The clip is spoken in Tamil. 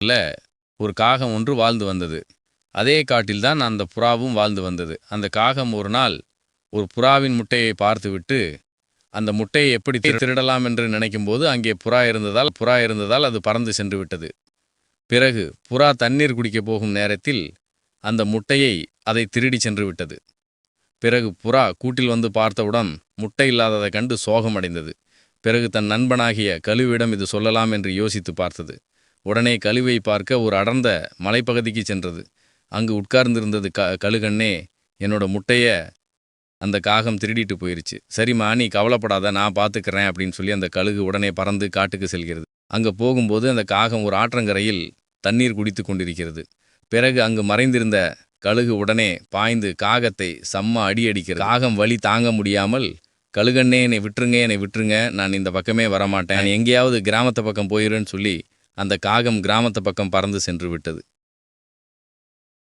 இல்ல ஒரு காகம் ஒன்று வாழ்ந்து வந்தது. அதே காட்டில்தான் அந்த புறாவும் வாழ்ந்து வந்தது. அந்த காகம் ஒரு நாள் ஒரு புறாவின் முட்டையை பார்த்துவிட்டு, அந்த முட்டையை எப்படி திருடலாம் என்று நினைக்கும்போது, அங்கே புறா இருந்ததால் அது பறந்து சென்று விட்டது. பிறகு புறா தண்ணீர் குடிக்கப் போகும் நேரத்தில் அந்த முட்டையை அதை திருடிச் சென்று விட்டது. பிறகு புறா கூட்டில் வந்து பார்த்தவுடன் முட்டை இல்லாததைக் கண்டு சோகமடைந்தது. பிறகு தன் நண்பனாகிய கழுவிடம் இது சொல்லலாம் என்று யோசித்து பார்த்தது. உடனே கழுவை பார்க்க ஒரு அடர்ந்த மலைப்பகுதிக்கு சென்றது. அங்கு உட்கார்ந்திருந்தது. கழுகண்ணே, என்னோட முட்டைய அந்த காகம் திருடிட்டு போயிருச்சு. சரிம்மா, நீ கவலைப்படாத, நான் பார்த்துக்கிறேன் அப்படின்னு சொல்லி அந்த கழுகு உடனே பறந்து காட்டுக்கு செல்கிறது. அங்கே போகும்போது அந்த காகம் ஒரு ஆற்றங்கரையில் தண்ணீர் குடித்து கொண்டிருக்கிறது. பிறகு அங்கு மறைந்திருந்த கழுகு உடனே பாய்ந்து காகத்தை செம்ம அடி அடிக்கிறது. காகம் வலி தாங்க முடியாமல், கழுகண்ணே, என்னை விட்டுருங்க, நான் இந்த பக்கமே வரமாட்டேன், நான் எங்கேயாவது கிராமத்து பக்கம் போயிருன்னு சொல்லி அந்த காகம் கிராமத்து பக்கம் பறந்து சென்று விட்டது.